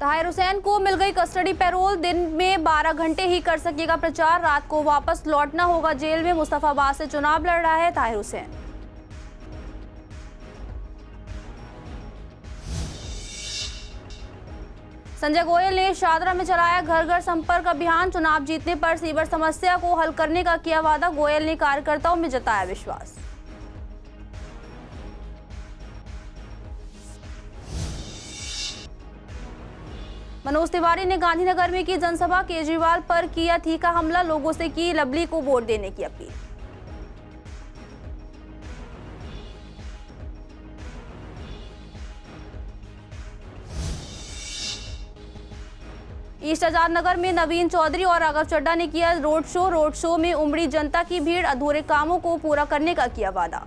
ताहिर हुसैन को मिल गई custody payroll. दिन में 12 घंटे ही कर सकेगा प्रचार, रात को वापस लौटना होगा जेल में। मुस्तफाबाद से चुनाव लड़ रहा है ताहिर हुसैन। संजय गोयल ने शादरा में चलाया घर घर संपर्क अभियान। चुनाव जीतने पर सीवर समस्या को हल करने का किया वादा। गोयल ने कार्यकर्ताओं में जताया विश्वास। मनोज तिवारी ने गांधीनगर में की जनसभा। केजरीवाल पर किया तीखा हमला, लोगों से की लवली को वोट देने की अपील। ईस्ट आजाद नगर में नवीन चौधरी और राघव चड्ढा ने किया रोड शो में उमड़ी जनता की भीड़। अधूरे कामों को पूरा करने का किया वादा।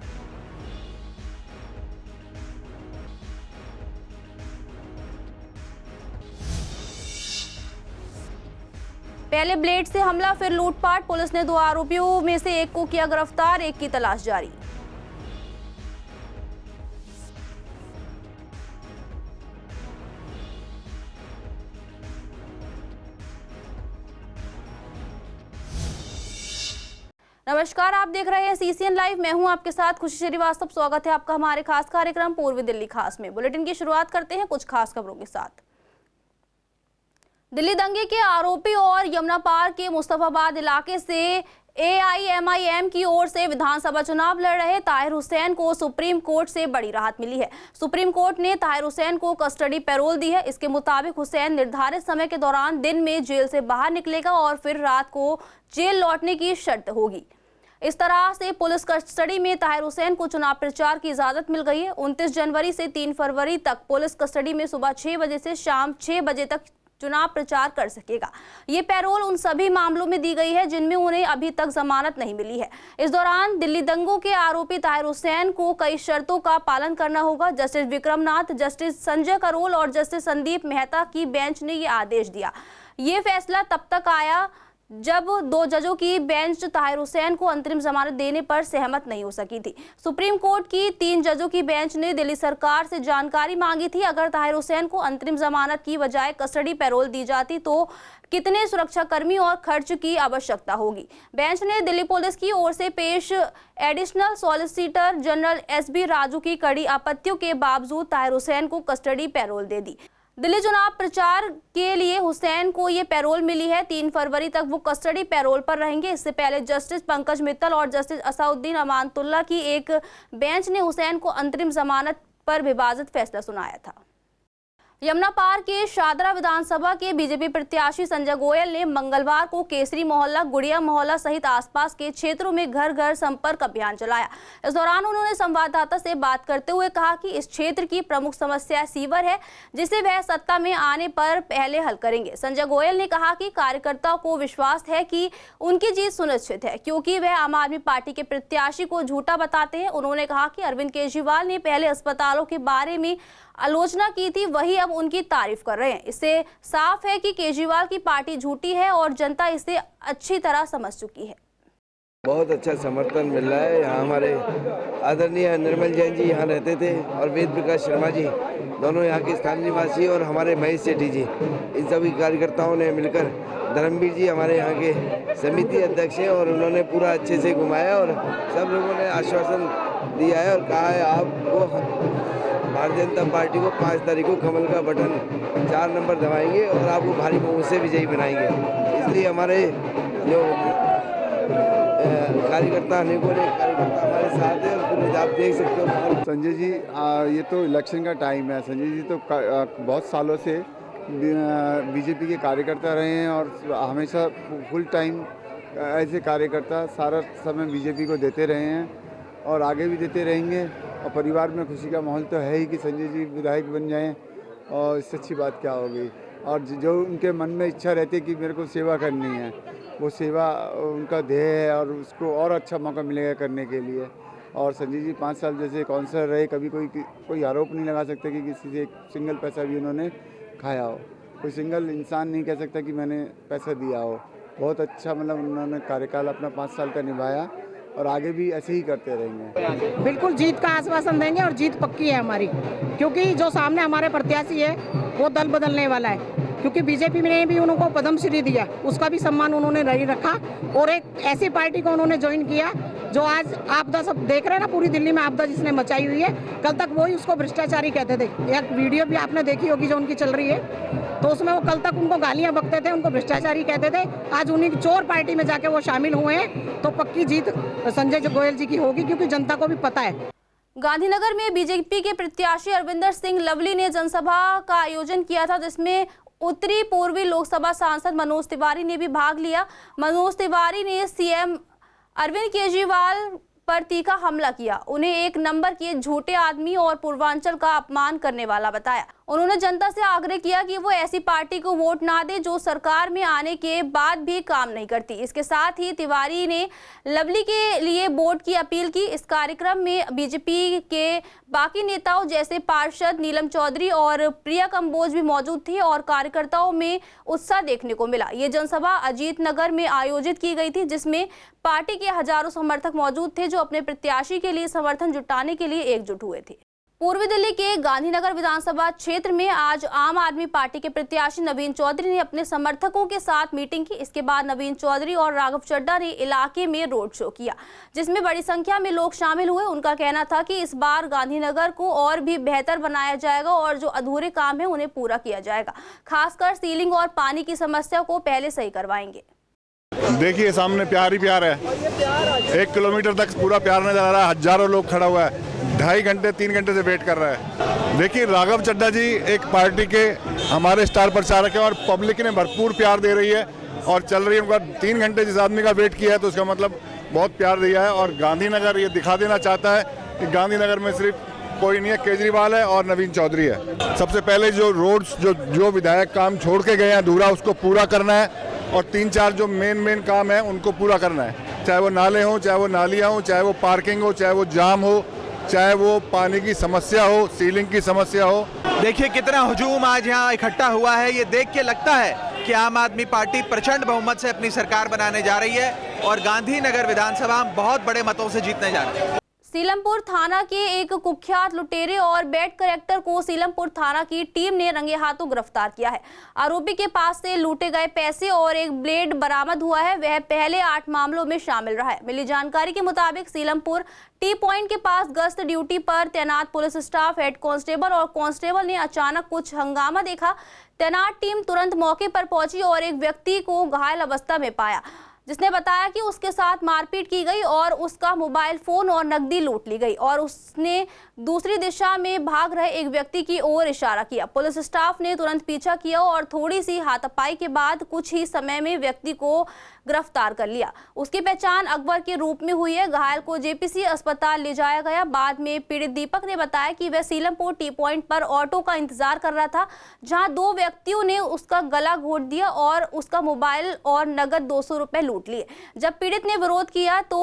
पहले ब्लेड से हमला, फिर लूटपाट। पुलिस ने 2 आरोपियों में से एक को किया गिरफ्तार, एक की तलाश जारी। नमस्कार, आप देख रहे हैं सीसीएन लाइव। मैं हूं आपके साथ खुशी श्रीवास्तव। स्वागत है आपका हमारे खास कार्यक्रम पूर्वी दिल्ली खास में। बुलेटिन की शुरुआत करते हैं कुछ खास खबरों के साथ। दिल्ली दंगे के आरोपी और यमुना पार के मुस्तफाबाद इलाके से AIMIM की ओर से विधानसभा चुनाव लड़ रहे ताहिर हुसैन को सुप्रीम कोर्ट से बड़ी राहत मिली है। सुप्रीम कोर्ट ने ताहिर हुसैन को कस्टडी पैरोल दी है। इसके मुताबिक हुसैन निर्धारित समय के दौरान दिन में जेल से बाहर निकलेगा और फिर रात को जेल लौटने की शर्त होगी। इस तरह से पुलिस कस्टडी में ताहिर हुसैन को चुनाव प्रचार की इजाजत मिल गई है। 29 जनवरी से 3 फरवरी तक पुलिस कस्टडी में सुबह 6 बजे से शाम 6 बजे तक चुनाव प्रचार कर सकेगा। ये पैरोल उन सभी मामलों में दी गई है जिनमें उन्हें अभी तक जमानत नहीं मिली है। इस दौरान दिल्ली दंगों के आरोपी ताहिर हुसैन को कई शर्तों का पालन करना होगा। जस्टिस विक्रमनाथ, जस्टिस संजय करोल और जस्टिस संदीप मेहता की बेंच ने ये आदेश दिया। ये फैसला तब तक आया जब 2 जजों की बेंच ताहिर हुसैन को अंतरिम जमानत देने पर सहमत नहीं हो सकी थी। सुप्रीम कोर्ट की 3 जजों की बेंच ने दिल्ली सरकार से जानकारी मांगी थी, अगर ताहिर हुसैन को अंतरिम जमानत की बजाय कस्टडी पैरोल दी जाती तो कितने सुरक्षाकर्मी और खर्च की आवश्यकता होगी। बेंच ने दिल्ली पुलिस की ओर से पेश additional solicitor general SB Raju की कड़ी आपत्तियों के बावजूद ताहिर हुसैन को कस्टडी पैरोल दे दी। दिल्ली चुनाव प्रचार के लिए हुसैन को ये पैरोल मिली है। 3 फरवरी तक वो कस्टडी पैरोल पर रहेंगे। इससे पहले जस्टिस पंकज मित्तल और जस्टिस असाउद्दीन अमानतुल्ला की एक बेंच ने हुसैन को अंतरिम जमानत पर विवादित फैसला सुनाया था। यमुना पार के शादरा विधानसभा के बीजेपी प्रत्याशी संजय गोयल ने मंगलवार को केसरी मोहल्ला, गुड़िया मोहल्ला सहित आसपास के क्षेत्रों में घर घर संपर्क अभियान चलाया। इस दौरान उन्होंने संवाददाता से बात करते हुए कहा कि इस क्षेत्र की प्रमुख समस्या सीवर है, जिसे वह सत्ता में आने पर पहले हल करेंगे। संजय गोयल ने कहा कि कार्यकर्ताओं को विश्वास है कि उनकी जीत सुनिश्चित है, क्योंकि वह आम आदमी पार्टी के प्रत्याशी को झूठा बताते हैं। उन्होंने कहा कि अरविंद केजरीवाल ने पहले अस्पतालों के बारे में आलोचना की थी, वही अब उनकी तारीफ कर रहे हैं। इससे साफ है कि केजरीवाल की पार्टी झूठी है और जनता इसे अच्छी तरह समझ चुकी है। बहुत अच्छा समर्थन मिल रहा है। यहाँ हमारे आदरणीय निर्मल जैन जी यहाँ रहते थे और वेद प्रकाश शर्मा जी, दोनों यहाँ के स्थानीय निवासी, और हमारे महेश सेठी जी, इन सभी कार्यकर्ताओं ने मिलकर, धर्मवीर जी हमारे यहाँ के समिति अध्यक्ष हैं, और उन्होंने पूरा अच्छे से घुमाया और सब लोगों ने आश्वासन दिया है और कहा है आपको भारतीय जनता पार्टी को 5 तारीख को कमल का बटन 4 नंबर दबाएंगे और आपको भारी बहुमत से विजयी बनाएंगे। इसलिए हमारे जो कार्यकर्ता अनेकों कार्यकर्ता हमारे साथ है और पूरे आप देख सकते हो। संजय जी, ये तो इलेक्शन का टाइम है। संजय जी तो बहुत सालों से बीजेपी के कार्यकर्ता रहे हैं और हमेशा फुल टाइम ऐसे कार्यकर्ता सारा समय बीजेपी को देते रहे हैं और आगे भी देते रहेंगे। और परिवार में खुशी का माहौल तो है ही कि संजय जी विधायक बन जाएं, और इससे अच्छी बात क्या होगी। और जो उनके मन में इच्छा रहती है कि मेरे को सेवा करनी है, वो सेवा उनका ध्येय है और उसको और अच्छा मौका मिलेगा करने के लिए। और संजय जी 5 साल जैसे काउंसलर रहे, कभी कोई आरोप नहीं लगा सकता कि किसी से एक सिंगल पैसा भी उन्होंने खाया हो। कोई सिंगल इंसान नहीं कह सकता कि मैंने पैसा दिया हो। बहुत अच्छा मतलब उन्होंने कार्यकाल अपना 5 साल का निभाया और आगे भी ऐसे ही करते रहेंगे। बिल्कुल जीत का आश्वासन देंगे और जीत पक्की है हमारी, क्योंकि जो सामने हमारे प्रत्याशी है वो दल बदलने वाला है, क्योंकि बीजेपी ने भी उनको पद्मश्री दिया, उसका भी सम्मान उन्होंने नहीं रखा और एक ऐसी पार्टी को उन्होंने ज्वाइन किया जो आज आपदा सब देख रहे हैं ना, पूरी दिल्ली में आपदा जिसने मचाई हुई है। कल तक वही उसको भ्रष्टाचारी कहते थे। एक वीडियो भी आपने देखी होगी जो उनकी चल रही है, तो उसमें वो कल तक उनको गालियां बकते थे, उनको भ्रष्टाचारी कहते थे। आज उन्हीं की चोर पार्टी में जाके वो शामिल हुए हैं, तो पक्की जीत संजय गोयल जी की होगी, क्योंकि जनता को भी पता है। गांधीनगर में बीजेपी के प्रत्याशी अरविंदर सिंह लवली ने जनसभा का आयोजन किया था, जिसमें उत्तरी पूर्वी लोकसभा सांसद मनोज तिवारी ने भी भाग लिया। मनोज तिवारी ने सीएम अरविंद केजरीवाल पर तीखा हमला किया, उन्हें एक नंबर के झूठे आदमी और पूर्वांचल का अपमान करने वाला बताया। उन्होंने जनता से आग्रह किया कि वो ऐसी पार्टी को वोट ना दे जो सरकार में आने के बाद भी काम नहीं करती। इसके साथ ही तिवारी ने लवली के लिए वोट की अपील की। इस कार्यक्रम में बीजेपी के बाकी नेताओं जैसे पार्षद नीलम चौधरी और प्रिया कंबोज भी मौजूद थे और कार्यकर्ताओं में उत्साह देखने को मिला। ये जनसभा अजीत नगर में आयोजित की गई थी, जिसमें पार्टी के हजारों समर्थक मौजूद थे जो अपने प्रत्याशी के लिए समर्थन जुटाने के लिए एकजुट हुए थे। पूर्वी दिल्ली के गांधीनगर विधानसभा क्षेत्र में आज आम आदमी पार्टी के प्रत्याशी नवीन चौधरी ने अपने समर्थकों के साथ मीटिंग की। इसके बाद नवीन चौधरी और राघव चड्ढा ने इलाके में रोड शो किया, जिसमें बड़ी संख्या में लोग शामिल हुए। उनका कहना था कि इस बार गांधीनगर को और भी बेहतर बनाया जाएगा और जो अधूरे काम है उन्हें पूरा किया जाएगा। खासकर सीलिंग और पानी की समस्या को पहले सही करवाएंगे। देखिए सामने प्यार ही प्यार है, 1 किलोमीटर तक पूरा प्यार नजर आ रहा है। हजारों लोग खड़ा हुआ है, 2.5 घंटे 3 घंटे से वेट कर रहा है। देखिए राघव चड्ढा जी एक पार्टी के हमारे स्टार प्रचारक है और पब्लिक ने भरपूर प्यार दे रही है और चल रही है। उनका 3 घंटे जिस आदमी का वेट किया है तो उसका मतलब बहुत प्यार दिया है। और गांधीनगर ये दिखा देना चाहता है कि गांधीनगर में सिर्फ कोई नहीं है, केजरीवाल है और नवीन चौधरी है। सबसे पहले जो रोड्स जो विधायक काम छोड़ के गए हैं अधूरा, उसको पूरा करना है और 3-4 जो मेन काम है उनको पूरा करना है। चाहे वो नाले हों, चाहे वो नालियाँ हों, चाहे वो पार्किंग हो, चाहे वो जाम हो, चाहे वो पानी की समस्या हो, सीलिंग की समस्या हो। देखिए कितना हुजूम आज यहाँ इकट्ठा हुआ है। ये देख के लगता है कि आम आदमी पार्टी प्रचंड बहुमत से अपनी सरकार बनाने जा रही है और गांधीनगर विधानसभा बहुत बड़े मतों से जीतने जा रही है। सीलमपुर थाना के एक कुख्यात लुटेरे और बेड कलेक्टर को सीलमपुर थाना की टीम ने रंगे हाथों गिरफ्तार किया है। आरोपी के पास से लूटे गए पैसे और एक ब्लेड बरामद हुआ है। वह पहले 8 मामलों में शामिल रहा है। मिली जानकारी के मुताबिक सीलमपुर टी पॉइंट के पास गश्त ड्यूटी पर तैनात पुलिस स्टाफ, हेड कांस्टेबल और कांस्टेबल ने अचानक कुछ हंगामा देखा। तैनात टीम तुरंत मौके पर पहुंची और एक व्यक्ति को घायल अवस्था में पाया, जिसने बताया कि उसके साथ मारपीट की गई और उसका मोबाइल फोन और नकदी लूट ली गई और उसने दूसरी दिशा में भाग रहे एक व्यक्ति की ओर इशारा किया। पुलिस स्टाफ ने तुरंत पीछा किया और थोड़ी सी हाथापाई के बाद कुछ ही समय में व्यक्ति को गिरफ्तार कर लिया। उसकी पहचान अकबर के रूप में हुई है। घायल को जेपीसी अस्पताल ले जाया गया। बाद में पीड़ित दीपक ने बताया कि वह सीलमपुर टी पॉइंट पर ऑटो का इंतजार कर रहा था, जहां 2 व्यक्तियों ने उसका गला घोट दिया और उसका मोबाइल और नगद 200 रुपए लूट लिए। जब पीड़ित ने विरोध किया तो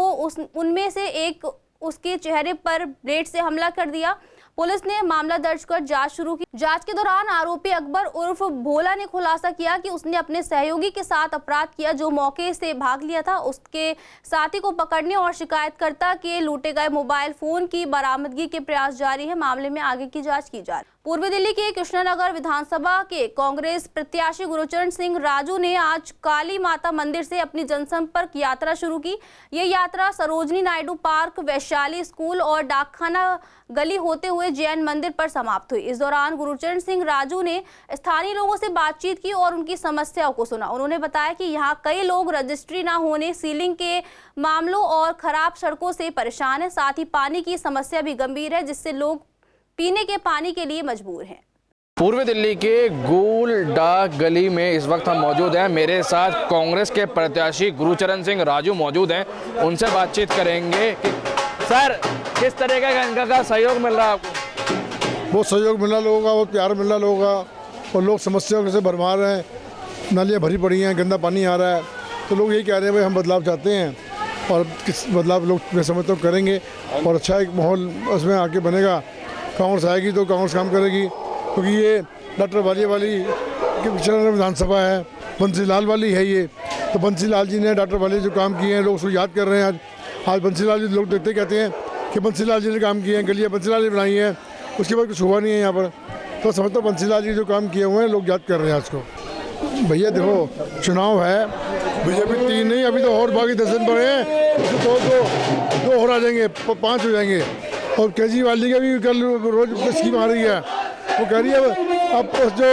उनमें से एक उसके चेहरे पर ब्लेड से हमला कर दिया। पुलिस ने मामला दर्ज कर जांच शुरू की। जांच के दौरान आरोपी अकबर उर्फ भोला ने खुलासा किया कि उसने अपने सहयोगी के साथ अपराध किया जो मौके से भाग लिया था। उसके साथी को पकड़ने और शिकायतकर्ता के लूटे गए मोबाइल फोन की बरामदगी के प्रयास जारी है। मामले में आगे की जांच की जा रही है। पूर्वी दिल्ली के कृष्णनगर विधानसभा के कांग्रेस प्रत्याशी गुरुचरण सिंह राजू ने आज काली माता मंदिर से अपनी जनसंपर्क यात्रा शुरू की। ये यात्रा सरोजनी नायडू पार्क, वैशाली स्कूल और डाकखाना गली होते हुए जैन मंदिर पर समाप्त हुई। इस दौरान गुरुचरण सिंह राजू ने स्थानीय लोगों से बातचीत की और उनकी समस्याओं को सुना। उन्होंने बताया कि यहाँ कई लोग रजिस्ट्री न होने, सीलिंग के मामलों और खराब सड़कों से परेशान है। साथ ही पानी की समस्या भी गंभीर है, जिससे लोग पीने के पानी के लिए मजबूर हैं। पूर्वी दिल्ली के गोल डाक गली में इस वक्त हम मौजूद हैं। मेरे साथ कांग्रेस के प्रत्याशी गुरुचरण सिंह राजू मौजूद हैं। उनसे बातचीत करेंगे कि सर किस तरह का सहयोग मिल रहा है आपको? बहुत सहयोग मिल रहा लोगों का, बहुत प्यार मिल रहा लोगों का और लोग समस्याओं से भरमार रहे हैं। नालियाँ भरी पड़ी हैं, गंदा पानी आ रहा है, तो लोग यही कह रहे हैं भाई हम बदलाव चाहते हैं और किस बदलाव लोग मैं समझता हूँ करेंगे और अच्छा एक माहौल उसमें आके बनेगा। कांग्रेस आएगी तो कांग्रेस काम करेगी, क्योंकि ये डॉक्टर वाली कृष्णनगर विधानसभा है, बंसीलाल वाली है ये, तो बंसीलाल जी ने डॉक्टर वाली जो काम किए हैं लोग उसको याद कर रहे हैं। आज बंसीलाल जी लोग देखते कहते हैं कि बंसीलाल जी ने काम किए हैं, गलियाँ बंसीलाल जी बनाई हैं, उसके बाद कुछ हुआ नहीं है यहाँ पर। तो समझता हूँ बंसीलाल जी जो काम किए हुए हैं लोग याद कर रहे हैं आज को। भैया देखो चुनाव है, बीजेपी 3 नहीं अभी तो और बाकी 10 दिन पड़े हैं, दो और आ जाएंगे, 5 हो जाएंगे। और केजरीवाल जी का भी कल रोज स्कीम आ रही है, वो कह रही है अब जो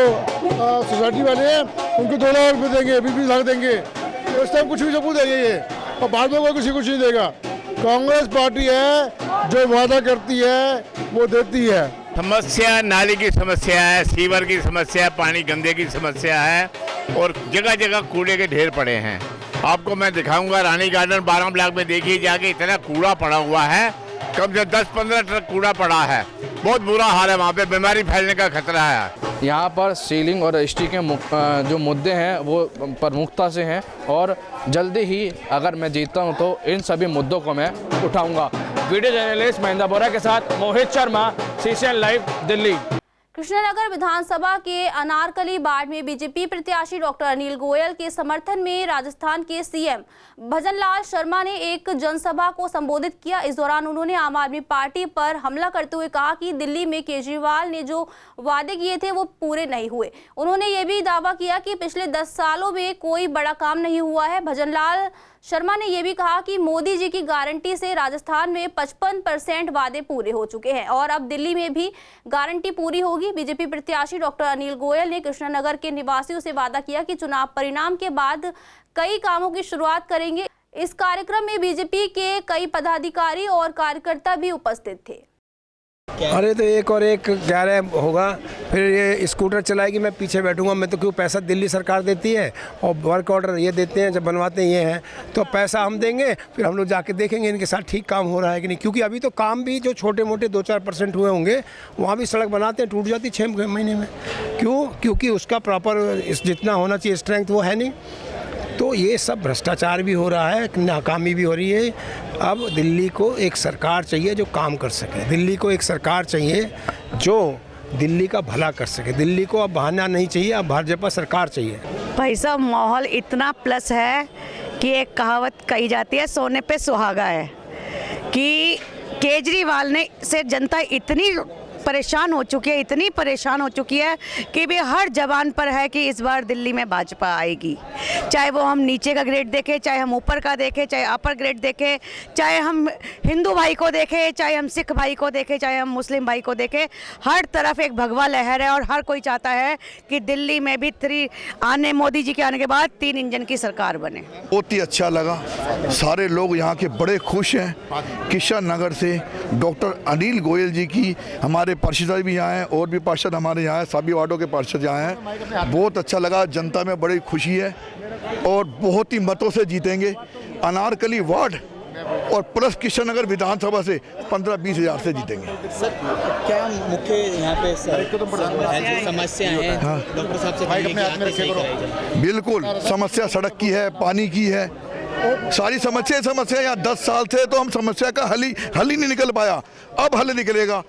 सोसाइटी वाले हैं उनको 2 लाख रुपये देंगे, 20 लाख देंगे। तो इस टाइम कुछ भी सबूत है ये, और बाद में कोई कुछ नहीं देगा। कांग्रेस पार्टी है जो वादा करती है वो देती है। समस्या नाली की समस्या है, सीवर की समस्या है, पानी गंदे की समस्या है और जगह जगह कूड़े के ढेर पड़े हैं। आपको मैं दिखाऊंगा रानी गार्डन 12 ब्लॉक में, देखिए जाके इतना कूड़ा पड़ा हुआ है, कम से 10-15 ट्रक कूड़ा पड़ा है। बहुत बुरा हाल है, वहाँ पे बीमारी फैलने का खतरा है। यहाँ पर सीलिंग और एसटी के जो मुद्दे हैं वो प्रमुखता से हैं और जल्दी ही अगर मैं जीतता हूँ तो इन सभी मुद्दों को मैं उठाऊंगा। वीडियो जर्नलिस्ट महेंद्र बोरा के साथ मोहित शर्मा, CCN लाइव, दिल्ली। कृष्णनगर विधानसभा के अनारकली वार्ड में बीजेपी प्रत्याशी डॉक्टर अनिल गोयल के समर्थन में राजस्थान के CM भजनलाल शर्मा ने एक जनसभा को संबोधित किया। इस दौरान उन्होंने आम आदमी पार्टी पर हमला करते हुए कहा कि दिल्ली में केजरीवाल ने जो वादे किए थे वो पूरे नहीं हुए। उन्होंने ये भी दावा किया कि पिछले 10 सालों में कोई बड़ा काम नहीं हुआ है। भजनलाल शर्मा ने यह भी कहा कि मोदी जी की गारंटी से राजस्थान में 55% वादे पूरे हो चुके हैं और अब दिल्ली में भी गारंटी पूरी होगी। बीजेपी प्रत्याशी डॉक्टर अनिल गोयल ने कृष्णनगर के निवासियों से वादा किया कि चुनाव परिणाम के बाद कई कामों की शुरुआत करेंगे। इस कार्यक्रम में बीजेपी के कई पदाधिकारी और कार्यकर्ता भी उपस्थित थे। अरे तो एक और एक कह रहे होगा, फिर ये स्कूटर चलाएगी, मैं पीछे बैठूंगा। मैं तो क्यों, पैसा दिल्ली सरकार देती है और वर्क ऑर्डर ये देते हैं, जब बनवाते हैं ये हैं, तो पैसा हम देंगे, फिर हम लोग जाके देखेंगे इनके साथ ठीक काम हो रहा है कि नहीं। क्योंकि अभी तो काम भी जो छोटे मोटे 2-4% हुए होंगे, वहाँ भी सड़क बनाते हैं, टूट जाती 6 महीने में। क्यों? क्योंकि उसका प्रॉपर जितना होना चाहिए स्ट्रेंथ वो है नहीं। तो ये सब भ्रष्टाचार भी हो रहा है, नाकामी भी हो रही है। अब दिल्ली को एक सरकार चाहिए जो काम कर सके, दिल्ली को एक सरकार चाहिए जो दिल्ली का भला कर सके। दिल्ली को अब बहाना नहीं चाहिए, अब भाजपा सरकार चाहिए। भाई साहब माहौल इतना प्लस है कि एक कहावत कही जाती है, सोने पे सुहागा है, कि केजरीवाल ने से जनता इतनी परेशान हो चुकी है, इतनी परेशान हो चुकी है कि भी हर जबान पर है कि इस बार दिल्ली में भाजपा आएगी। चाहे वो हम नीचे का ग्रेड देखें, चाहे हम ऊपर का देखें, चाहे अपर ग्रेड देखें, चाहे हम हिंदू भाई को देखें, चाहे हम सिख भाई को देखें, चाहे हम मुस्लिम भाई को देखें, हर तरफ एक भगवा लहर है और हर कोई चाहता है कि दिल्ली में भी मोदी जी के आने के बाद 3 इंजन की सरकार बने। बहुत ही अच्छा लगा, सारे लोग यहाँ के बड़े खुश हैं। किशन नगर से डॉक्टर अनिल गोयल जी की, हमारे पार्षद भी यहाँ हैं और भी पार्षद हमारे यहाँ हैं, सभी वार्डों के पार्षद यहाँ हैं। बहुत अच्छा लगा, जनता में बड़ी खुशी है और बहुत ही मतों से जीतेंगे। अनारकली वार्ड और प्लस किशननगर विधानसभा से 15-20 हज़ार से जीतेंगे। सर क्या मुख्य यहाँ पे समस्या है? हाँ। डॉक्टर साहब से बिल्कुल समस्या सड़क की है, पानी की है, सारी समस्या यहाँ 10 साल से तो हम समस्या का हल ही नहीं निकल पाया, अब हल निकलेगा।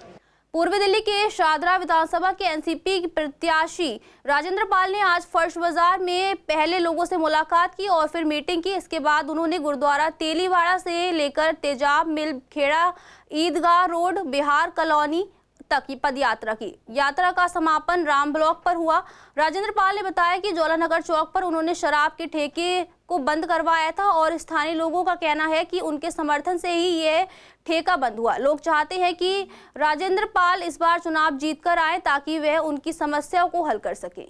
पूर्वी दिल्ली के शादरा विधानसभा के एनसीपी प्रत्याशी राजेंद्र पाल ने आज फर्श बाजार में पहले लोगों से मुलाकात की और फिर मीटिंग की। इसके बाद उन्होंने गुरुद्वारा तेलीवाड़ा से लेकर तेजाब मिल, खेड़ा, ईदगाह रोड, बिहार कॉलोनी तक की पद यात्रा की। यात्रा का समापन राम ब्लॉक पर हुआ। राजेंद्र पाल ने बताया कि ज्वालानगर चौक पर उन्होंने शराब के ठेके को बंद करवाया था और स्थानीय लोगों का कहना है कि उनके समर्थन से ही ये ठेका बंद हुआ। लोग चाहते हैं कि राजेंद्र पाल इस बार चुनाव जीतकर आए ताकि वह उनकी समस्याओं को हल कर सके।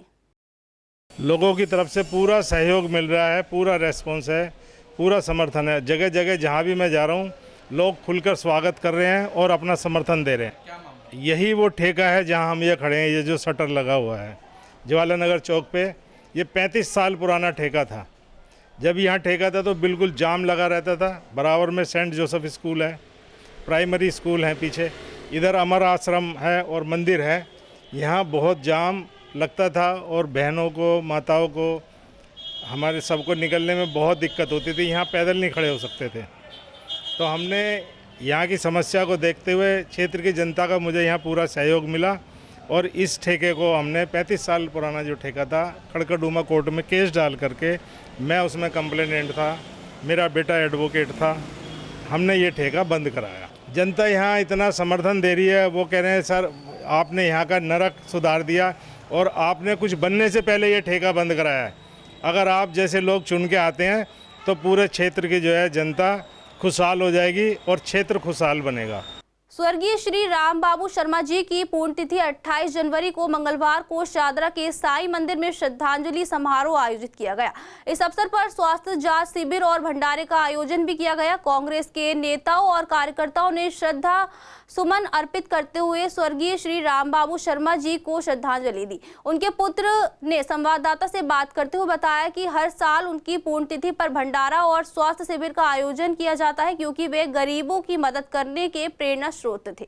लोगों की तरफ से पूरा सहयोग मिल रहा है, पूरा रेस्पॉन्स है, पूरा समर्थन है। जगह जगह जहां भी मैं जा रहा हूं, लोग खुलकर स्वागत कर रहे हैं और अपना समर्थन दे रहे हैं। यही वो ठेका है जहां हम ये खड़े हैं, ये जो शटर लगा हुआ है ज्वालानगर चौक पे। ये 35 साल पुराना ठेका था। जब यहाँ ठेका था तो बिल्कुल जाम लगा रहता था। बराबर में सेंट जोसेफ स्कूल है, प्राइमरी स्कूल है, पीछे इधर अमर आश्रम है और मंदिर है। यहाँ बहुत जाम लगता था और बहनों को, माताओं को, हमारे सबको निकलने में बहुत दिक्कत होती थी। यहाँ पैदल नहीं खड़े हो सकते थे। तो हमने यहाँ की समस्या को देखते हुए क्षेत्र की जनता का मुझे यहाँ पूरा सहयोग मिला और इस ठेके को हमने 35 साल पुराना जो ठेका था, खड़कड़डूमा कोर्ट में केस डाल करके, मैं उसमें कंप्लेनेंट था, मेरा बेटा एडवोकेट था, हमने ये ठेका बंद कराया। जनता यहाँ इतना समर्थन दे रही है। वो कह रहे हैं सर आपने यहाँ का नरक सुधार दिया और आपने कुछ बनने से पहले ये ठेका बंद कराया है। अगर आप जैसे लोग चुन के आते हैं तो पूरे क्षेत्र की जो है जनता खुशहाल हो जाएगी और क्षेत्र खुशहाल बनेगा। स्वर्गीय श्री राम बाबू शर्मा जी की पुण्यतिथि 28 जनवरी को मंगलवार को शादरा के साई मंदिर में श्रद्धांजलि समारोह आयोजित किया गया। इस अवसर पर स्वास्थ्य जांच शिविर और भंडारे का आयोजन भी किया गया। कांग्रेस के नेताओं और कार्यकर्ताओं ने श्रद्धा सुमन अर्पित करते हुए स्वर्गीय श्री राम बाबू शर्मा जी को श्रद्धांजलि दी। उनके पुत्र ने संवाददाता से बात करते हुए बताया कि हर साल उनकी पुण्यतिथि पर भंडारा और स्वास्थ्य शिविर का आयोजन किया जाता है, क्योंकि वे गरीबों की मदद करने के प्रेरणा स्रोत थे।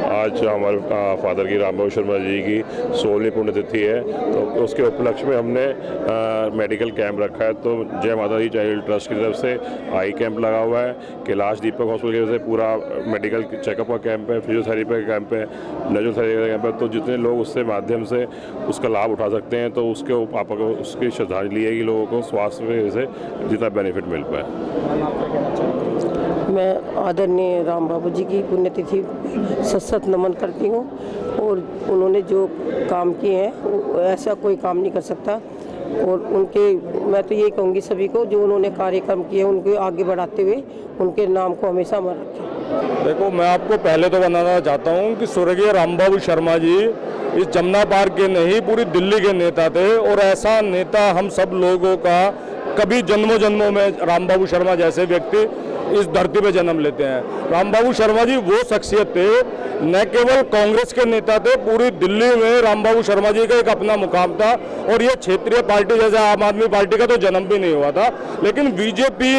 आज हमारे फादर की राम बाबू शर्मा जी की 16वीं पुण्यतिथि है, तो उसके उपलक्ष्य में हमने मेडिकल कैंप रखा है। तो जय माता दी चैरिटेबल ट्रस्ट की तरफ से आई कैंप लगा हुआ है, कैलाश दीपक हॉस्पिटल की तरफ से पूरा मेडिकल चेकअप का कैंप है, फिजियोथेरेपी का कैंप है, नेचुरोपैथी का कैंप है। तो जितने लोग उससे माध्यम से उसका लाभ उठा सकते हैं, तो उसके पापा को उसकी श्रद्धांजलि है कि लोगों को स्वास्थ्य से जितना बेनिफिट मिल पाए। मैं आदरणीय राम बाबू जी की पुण्यतिथि सत नमन करती हूँ और उन्होंने जो काम किए हैं ऐसा कोई काम नहीं कर सकता। और उनके मैं तो यही कहूँगी सभी को जो उन्होंने कार्यक्रम किए उनको आगे बढ़ाते हुए उनके नाम को हमेशा अमर रखें। देखो, मैं आपको पहले तो बताना चाहता हूँ कि स्वर्गीय राम बाबू शर्मा जी इस जमुना पार्क के नहीं पूरी दिल्ली के नेता थे और ऐसा नेता हम सब लोगों का कभी जन्मों जन्मों में राम बाबू शर्मा जैसे व्यक्ति इस धरती पे जन्म लेते हैं। राम बाबू शर्मा जी वो शख्सियत थे, न केवल कांग्रेस के नेता थे, पूरी दिल्ली में राम बाबू शर्मा जी का एक अपना मुकाम था। और ये क्षेत्रीय पार्टी जैसे आम आदमी पार्टी का तो जन्म भी नहीं हुआ था, लेकिन बीजेपी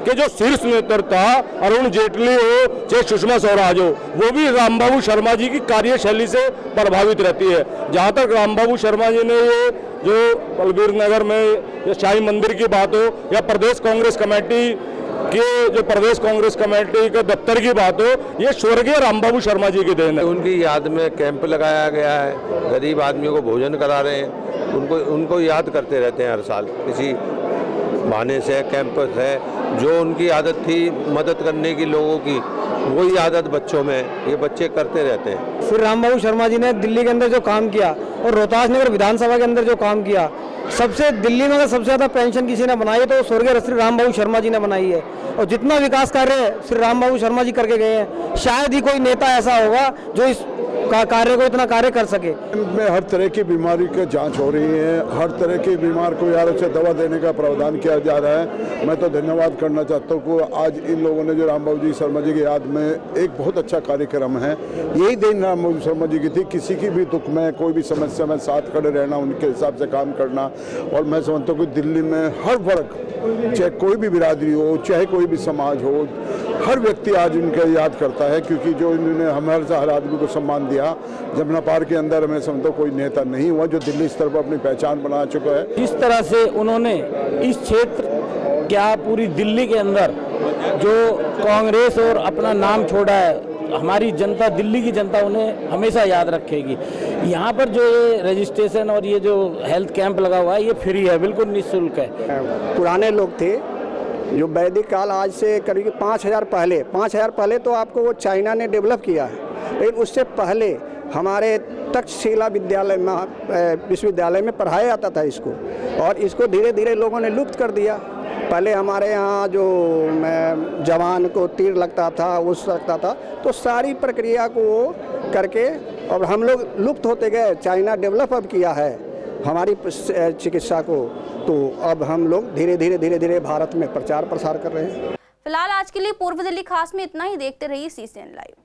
के जो शीर्ष नेतृत्व था, अरुण जेटली हो चाहे सुषमा स्वराज हो, वो भी राम बाबू शर्मा जी की कार्यशैली से प्रभावित रहती है। जहाँ तक राम बाबू शर्मा जी ने ये जो बलबीर नगर में शाही मंदिर की बात हो या प्रदेश कांग्रेस कमेटी के जो प्रदेश कांग्रेस कमेटी के दफ्तर की बात हो, ये स्वर्गीय राम बाबू शर्मा जी की देन है। उनकी याद में कैंप लगाया गया है, गरीब आदमियों को भोजन करा रहे हैं, उनको याद करते रहते हैं हर साल किसी बहाने से। कैंप है जो उनकी आदत थी मदद करने की लोगों की, वही आदत बच्चों में ये बच्चे करते रहते हैं। श्री राम बाबू शर्मा जी ने दिल्ली के अंदर जो काम किया और रोहतास नगर विधानसभा के अंदर जो काम किया, सबसे दिल्ली में अगर सबसे ज़्यादा पेंशन किसी ने बनाई है तो स्वर्गीय श्री राम बाबू शर्मा जी ने बनाई है। और जितना विकास कार्य श्री राम बाबू शर्मा जी करके गए हैं, शायद ही कोई नेता ऐसा होगा जो इस कार्य को इतना कार्य कर सके। में हर तरह की बीमारी की जांच हो रही है, हर तरह की बीमार को यार उसे दवा देने का प्रावधान किया जा रहा है। मैं तो धन्यवाद करना चाहता हूँ कि आज इन लोगों ने जो राम बाबू जी शर्मा जी की याद में एक बहुत अच्छा कार्यक्रम है। यही दिन राम बाबू शर्मा जी की थी, किसी की भी दुख में कोई भी समस्या में साथ खड़े रहना, उनके हिसाब से काम करना। और मैं समझता हूँ कि दिल्ली में हर वर्ग, चाहे कोई भी बिरादरी हो, चाहे कोई भी समाज हो, हर व्यक्ति आज इनके याद करता है, क्योंकि जो इन्होंने हमारे हर आदमी को सम्मान दिया। जमुना पार्क के अंदर मैं समझता कोई नेता नहीं हुआ जो दिल्ली स्तर पर अपनी पहचान बना चुका है। जिस तरह से उन्होंने इस क्षेत्र क्या पूरी दिल्ली के अंदर जो कांग्रेस और अपना नाम छोड़ा है, हमारी जनता, दिल्ली की जनता उन्हें हमेशा याद रखेगी। यहाँ पर जो ये रजिस्ट्रेशन और ये जो हेल्थ कैंप लगा हुआ है, ये फ्री है, बिल्कुल निःशुल्क है। पुराने लोग थे जो वैदिक काल, आज से करीब 5000 पहले तो आपको वो चाइना ने डेवलप किया है, लेकिन उससे पहले हमारे तक्षशिला विश्वविद्यालय में पढ़ाया जाता था इसको, और इसको धीरे धीरे लोगों ने लुप्त कर दिया। पहले हमारे यहाँ जो जवान को तीर लगता था, उस लगता था, तो सारी प्रक्रिया को करके और हम लोग लुप्त होते गए। चाइना डेवलप अब किया है हमारी चिकित्सा को, तो अब हम लोग धीरे धीरे भारत में प्रचार प्रसार कर रहे हैं। फिलहाल आज के लिए पूर्व दिल्ली खास में इतना ही। देखते रहिए CCN लाइव।